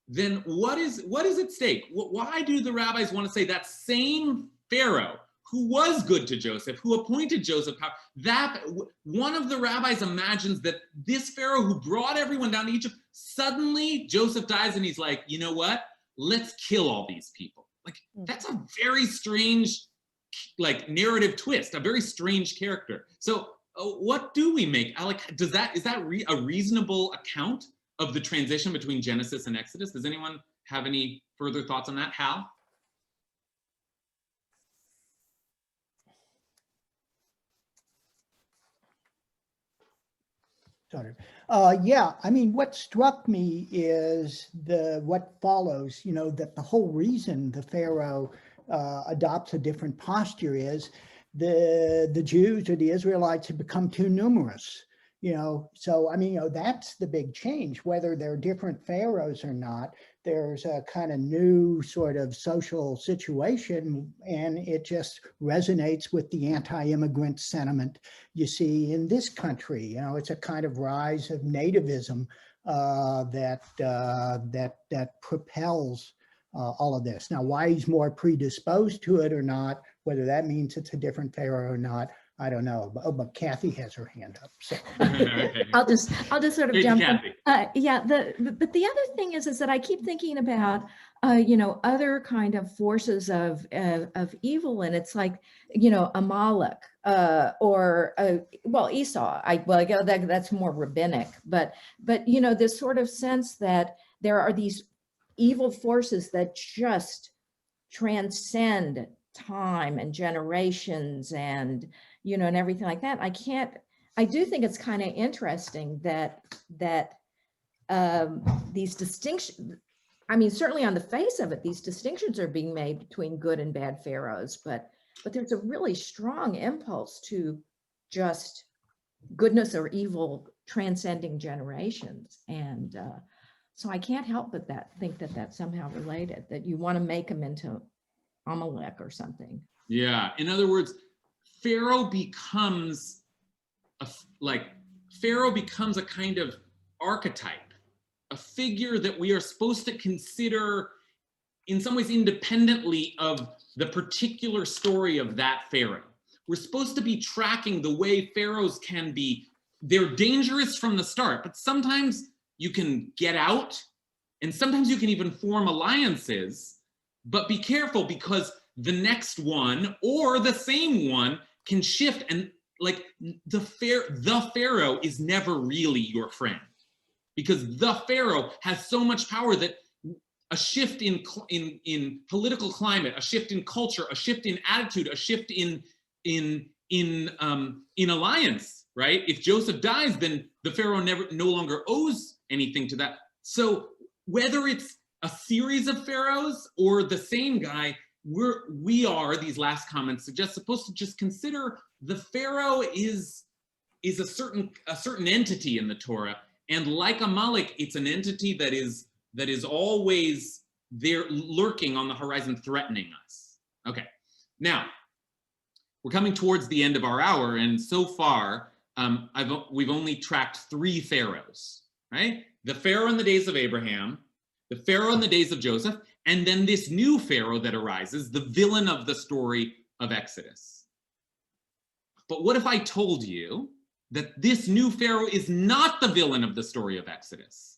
Speaker 1: then what is at stake? Why do the rabbis want to say that same Pharaoh who was good to Joseph, who appointed Joseph, that one of the rabbis imagines that this Pharaoh who brought everyone down to Egypt, suddenly Joseph dies and he's like, you know what? Let's kill all these people. Like, that's a very strange, like, narrative twist, a very strange character. So what do we make? Alec, is that a reasonable account of the transition between Genesis and Exodus? Does anyone have any further thoughts on that? Hal?
Speaker 3: Yeah, I mean, what struck me is what follows, that the whole reason the Pharaoh adopts a different posture is the Jews or the Israelites have become too numerous. So I mean, that's the big change. Whether they're different pharaohs or not, there's a kind of new sort of social situation, and it just resonates with the anti-immigrant sentiment you see in this country. It's a kind of rise of nativism that propels all of this. Now, why he's more predisposed to it or not, whether that means it's a different pharaoh or not, I don't know. But Kathy has her hand up. So.
Speaker 15: I'll just sort of
Speaker 1: Great,
Speaker 15: jump in.
Speaker 1: Kathy.
Speaker 15: Yeah. But the other thing is that I keep thinking about other kind of forces of evil, and it's like Amalek or Esau. That's more rabbinic, but this sort of sense that there are these evil forces that just transcend time and generations and and everything like that. I do think it's kind of interesting that these distinctions, I mean, certainly on the face of it, these distinctions are being made between good and bad pharaohs, but there's a really strong impulse to just goodness or evil transcending generations. And so I can't help but think that that's somehow related, that you want to make them into Amalek or something.
Speaker 1: Yeah. In other words, Pharaoh becomes a kind of archetype, a figure that we are supposed to consider in some ways independently of the particular story of that Pharaoh. We're supposed to be tracking the way pharaohs can be. They're dangerous from the start, but sometimes you can get out, and sometimes you can even form alliances, but be careful because the next one or the same one can shift, and like the pharaoh is never really your friend, because the pharaoh has so much power that a shift in political climate, a shift in culture, a shift in attitude, a shift in alliance, right? If Joseph dies, then the pharaoh no longer owes anything to that. So whether it's a series of pharaohs or the same guy, we are, these last comments suggest, supposed to just consider the pharaoh is a certain entity in the Torah, and like Amalek, it's an entity that is always there, lurking on the horizon, threatening us. Okay, now we're coming towards the end of our hour, and so far we've only tracked 3 pharaohs, right? The pharaoh in the days of Abraham, the pharaoh in the days of Joseph, and then this new pharaoh that arises, the villain of the story of Exodus. But what if I told you that this new pharaoh is not the villain of the story of Exodus?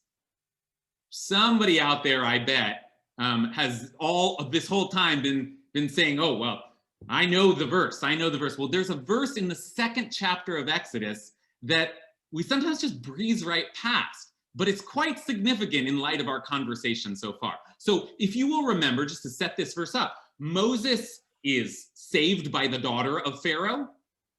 Speaker 1: Somebody out there, I bet, has all of this whole time been saying, oh, well, I know the verse. Well, there's a verse in the 2nd chapter of Exodus that we sometimes just breeze right past, but it's quite significant in light of our conversation so far. So if you will remember, just to set this verse up, Moses is saved by the daughter of Pharaoh.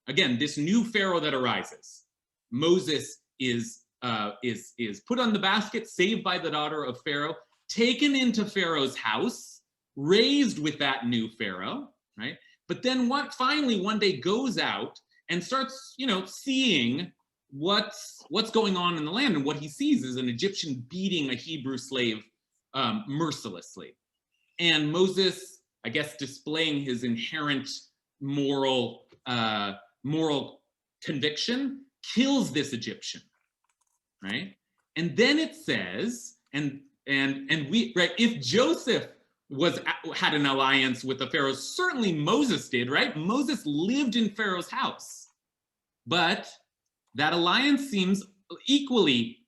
Speaker 1: Again, this new Pharaoh that arises. Moses is put on the basket, saved by the daughter of Pharaoh, taken into Pharaoh's house, raised with that new Pharaoh, right? But then finally one day goes out and starts, seeing what's going on in the land, and what he sees is an Egyptian beating a Hebrew slave mercilessly. And Moses, I guess, displaying his inherent moral conviction, kills this Egyptian, right? And then it says, and we, right, if Joseph had an alliance with the Pharaoh, certainly Moses did, right? Moses lived in Pharaoh's house, but that alliance seems equally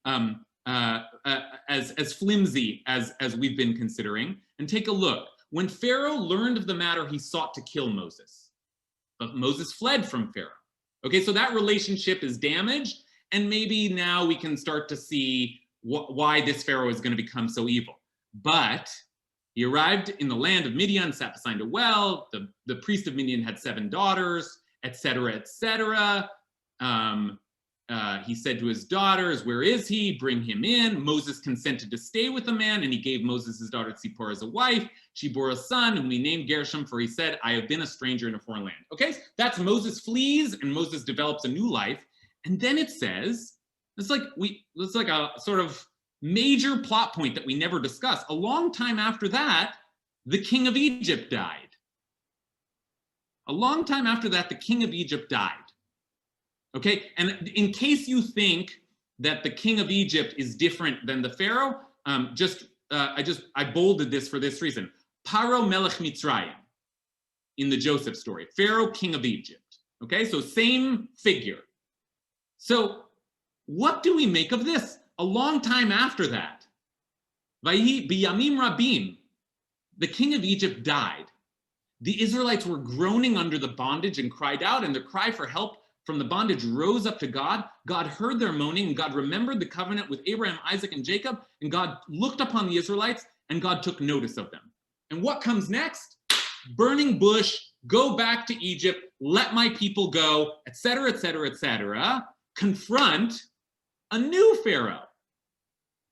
Speaker 1: as flimsy as we've been considering. And take a look. When Pharaoh learned of the matter, he sought to kill Moses, but Moses fled from Pharaoh. Okay, so that relationship is damaged, and maybe now we can start to see why this Pharaoh is going to become so evil. But he arrived in the land of Midian, sat beside a well. The priest of Midian had 7 daughters, etc., etc. He said to his daughters, where is he? Bring him in. Moses consented to stay with the man, and he gave Moses his daughter Tzipporah as a wife. She bore a son, whom he named Gershom, for he said, I have been a stranger in a foreign land. Okay, that's Moses flees, and Moses develops a new life. And then it says, it's like a sort of major plot point that we never discuss. A long time after that, the king of Egypt died. A long time after that, the king of Egypt died. Okay, and in case you think that the king of Egypt is different than the Pharaoh, I bolded this for this reason. Paro Melech Mitzrayim in the Joseph story, Pharaoh, king of Egypt. Okay, so same figure. So what do we make of this? A long time after that, Vayhi biyamim rabim, the king of Egypt died. The Israelites were groaning under the bondage and cried out, and their cry for help from the bondage rose up to God. God heard their moaning, and God remembered the covenant with Abraham, Isaac, and Jacob, and God looked upon the Israelites, and God took notice of them. And what comes next? Burning bush, go back to Egypt, let my people go, etc., etc., etc. Confront a new Pharaoh.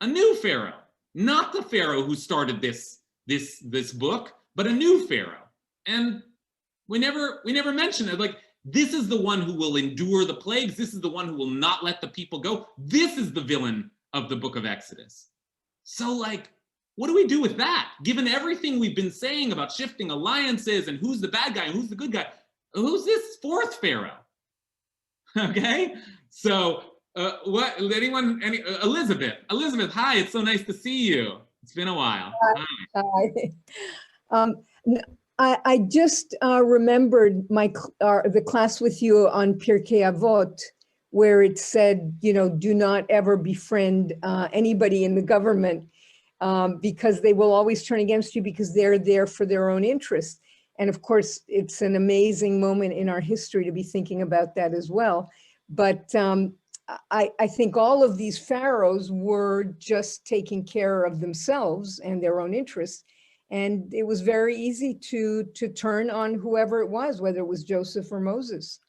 Speaker 1: A new Pharaoh. Not the Pharaoh who started this book, but a new Pharaoh. And we never mention it. Like, this is the one who will endure the plagues. This is the one who will not let the people go. This is the villain of the book of Exodus. So, like, what do we do with that? Given everything we've been saying about shifting alliances and who's the bad guy and who's the good guy, who's this fourth Pharaoh? Okay, so Elizabeth, hi, it's so nice to see you. It's been a while.
Speaker 16: Hi. I just remembered the class with you on Pirkei Avot, where it said, do not ever befriend anybody in the government because they will always turn against you because they're there for their own interest. And of course, it's an amazing moment in our history to be thinking about that as well. But I think all of these pharaohs were just taking care of themselves and their own interests. And it was very easy to turn on whoever it was, whether it was Joseph or Moses.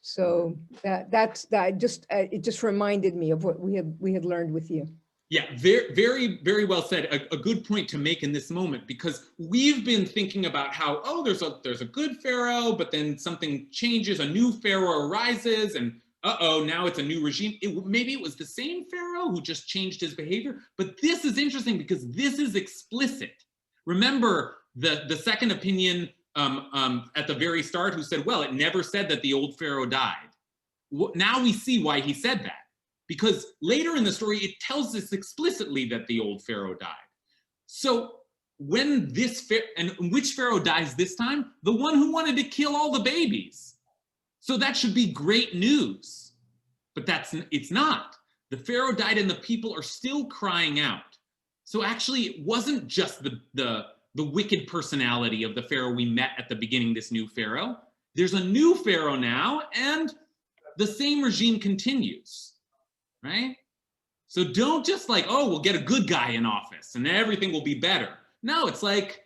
Speaker 16: So it just reminded me of what we had learned with you.
Speaker 1: Yeah, very, very, very well said. A good point to make in this moment, because we've been thinking about how, there's a good Pharaoh, but then something changes, a new Pharaoh arises, and now it's a new regime. Maybe it was the same Pharaoh who just changed his behavior, but this is interesting because this is explicit. Remember the second opinion at the very start who said, well, it never said that the old Pharaoh died. Now we see why he said that. Because later in the story, it tells us explicitly that the old Pharaoh died. So when which Pharaoh dies this time? The one who wanted to kill all the babies. So that should be great news. But it's not. The Pharaoh died and the people are still crying out. So actually, it wasn't just the wicked personality of the Pharaoh we met at the beginning, this new Pharaoh. There's a new Pharaoh now, and the same regime continues. Right? So don't just like, we'll get a good guy in office and everything will be better. No, it's like,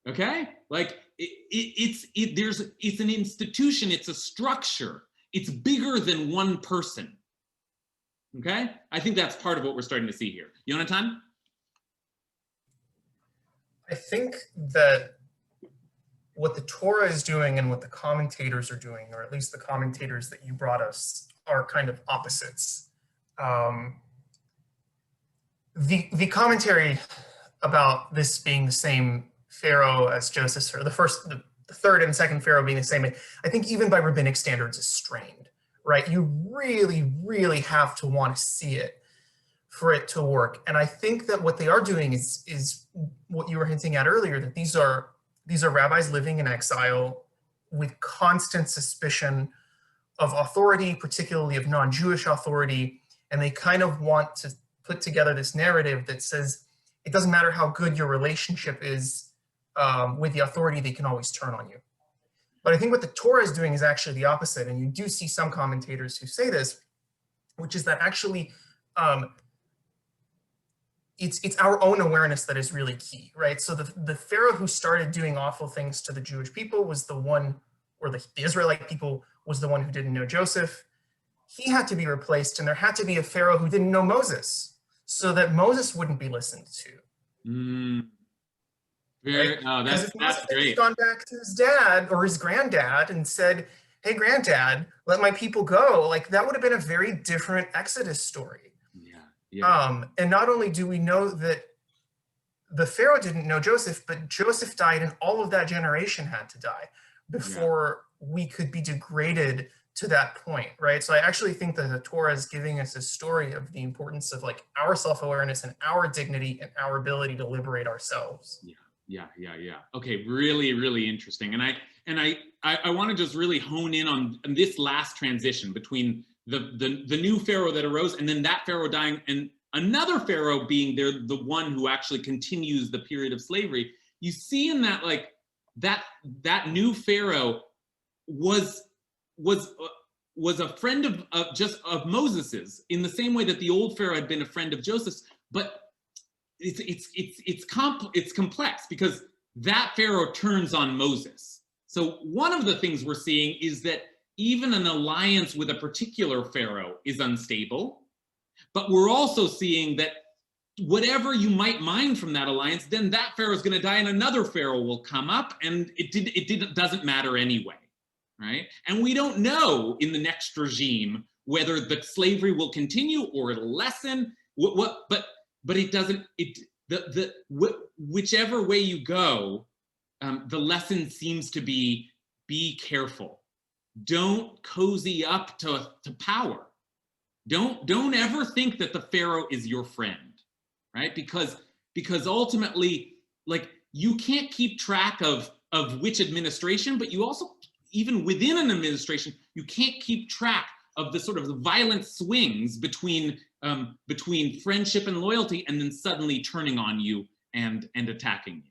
Speaker 1: okay, like it's an institution, it's a structure, it's bigger than one person. Okay, I think that's part of what we're starting to see here. Yonatan?
Speaker 5: I think that what the Torah is doing and what the commentators are doing, or at least the commentators that you brought us, are kind of opposites. The commentary about this being the same Pharaoh as Joseph, or the third and second Pharaoh being the same, I think even by rabbinic standards is strained, right? You really, really have to want to see it for it to work. And I think that what they are doing is what you were hinting at earlier, that these are rabbis living in exile with constant suspicion of authority, particularly of non-Jewish authority. And they kind of want to put together this narrative that says, it doesn't matter how good your relationship is with the authority, they can always turn on you. But I think what the Torah is doing is actually the opposite. And you do see some commentators who say this, which is that actually it's our own awareness that is really key, right? So the Pharaoh who started doing awful things to the Jewish people was the one, or the Israelite people was the one who didn't know Joseph. He had to be replaced, and there had to be a Pharaoh who didn't know Moses, so that Moses wouldn't be listened to.
Speaker 1: Right? That's
Speaker 5: Moses
Speaker 1: great.
Speaker 5: had gone back to his dad or his granddad and said, hey, granddad, let my people go, like that would have been a very different Exodus story. And not only do we know that the Pharaoh didn't know Joseph, but Joseph died and all of that generation had to die before we could be degraded to that point, right? So I actually think that the Torah is giving us a story of the importance of like our self-awareness and our dignity and our ability to liberate ourselves.
Speaker 1: Yeah. Okay, really, really interesting. And I want to just really hone in on this last transition between the new Pharaoh that arose and then that Pharaoh dying and another Pharaoh being there, the one who actually continues the period of slavery. You see in that, like, that new Pharaoh was a friend of Moses's, in the same way that the old Pharaoh had been a friend of Joseph's. But it's complex because that Pharaoh turns on Moses. So one of the things we're seeing is that even an alliance with a particular Pharaoh is unstable. But we're also seeing that whatever you might mine from that alliance, then that Pharaoh is going to die and another Pharaoh will come up, and it doesn't matter anyway, right? And we don't know in the next regime whether the slavery will continue or it'll lessen. But it doesn't. Whichever way you go, the lesson seems to be careful. Don't cozy up to power. Don't ever think that the Pharaoh is your friend, right? Because ultimately, like, you can't keep track of which administration, but you also, even within an administration, you can't keep track of the sort of violent swings between friendship and loyalty, and then suddenly turning on you and attacking you.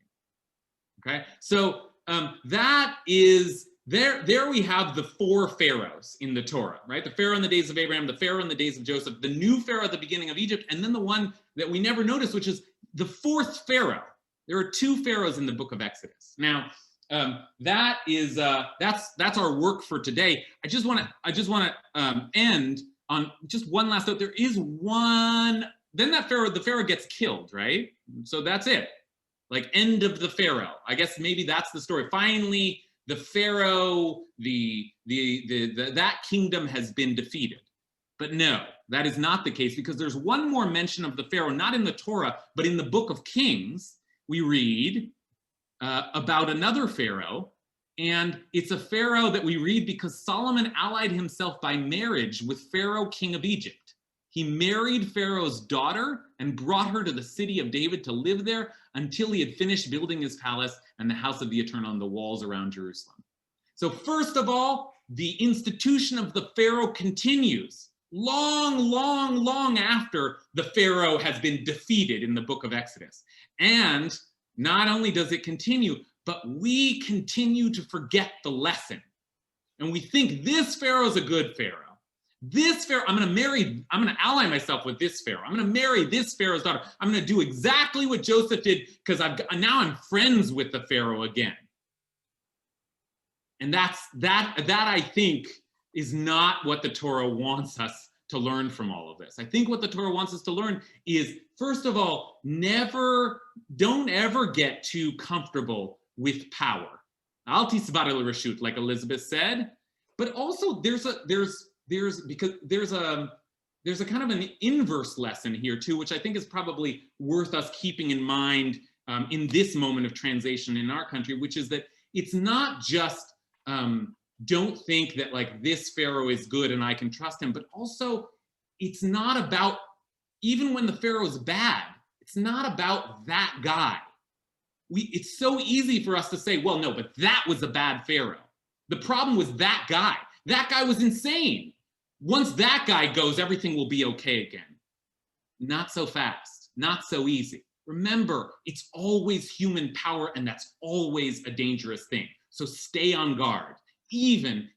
Speaker 1: Okay, so that is. There we have the four pharaohs in the Torah, right? The Pharaoh in the days of Abraham, the Pharaoh in the days of Joseph, the new Pharaoh at the beginning of Egypt, and then the one that we never noticed, which is the fourth Pharaoh. There are two pharaohs in the book of Exodus. Now, that's our work for today. I just want to end on just one last note. There is one. Then the Pharaoh gets killed, right? So that's it. Like, end of the Pharaoh. I guess maybe that's the story. Finally, the Pharaoh, that kingdom has been defeated. But no, that is not the case, because there's one more mention of the Pharaoh, not in the Torah, but in the book of Kings. We read about another Pharaoh, and it's a Pharaoh that we read because Solomon allied himself by marriage with Pharaoh, king of Egypt. He married Pharaoh's daughter and brought her to the city of David to live there until he had finished building his palace and the house of the Eternal and the walls around Jerusalem. So first of all, the institution of the Pharaoh continues long after the Pharaoh has been defeated in the book of Exodus. And not only does it continue, but we continue to forget the lesson. And we think this Pharaoh is a good Pharaoh. This Pharaoh, I'm going to ally myself with this Pharaoh. I'm going to marry this Pharaoh's daughter. I'm going to do exactly what Joseph did, because now I'm friends with the Pharaoh again. And that I think is not what the Torah wants us to learn from all of this. I think what the Torah wants us to learn is, first of all, don't ever get too comfortable with power. Al tisbar el reshut, like Elizabeth said. But also there's a kind of an inverse lesson here too, which I think is probably worth us keeping in mind in this moment of transition in our country, which is that it's not just don't think that like this Pharaoh is good and I can trust him, but also it's not about, even when the Pharaoh is bad, it's not about that guy. It's so easy for us to say, well, no, but that was a bad Pharaoh. The problem was that guy. That guy was insane. Once that guy goes, everything will be okay again. Not so fast, not so easy. Remember, it's always human power, and that's always a dangerous thing. So stay on guard, even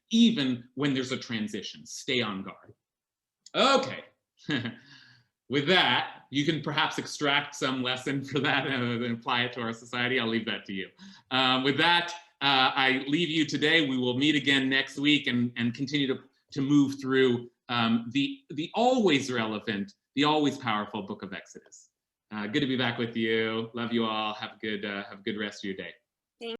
Speaker 1: when there's a transition. Stay on guard. Okay. With that, you can perhaps extract some lesson for that and apply it to our society. I'll leave that to you. With that, I leave you today. We will meet again next week and continue to move through the always relevant, the always powerful book of Exodus. Good to be back with you. Love you all. Have a good rest of your day.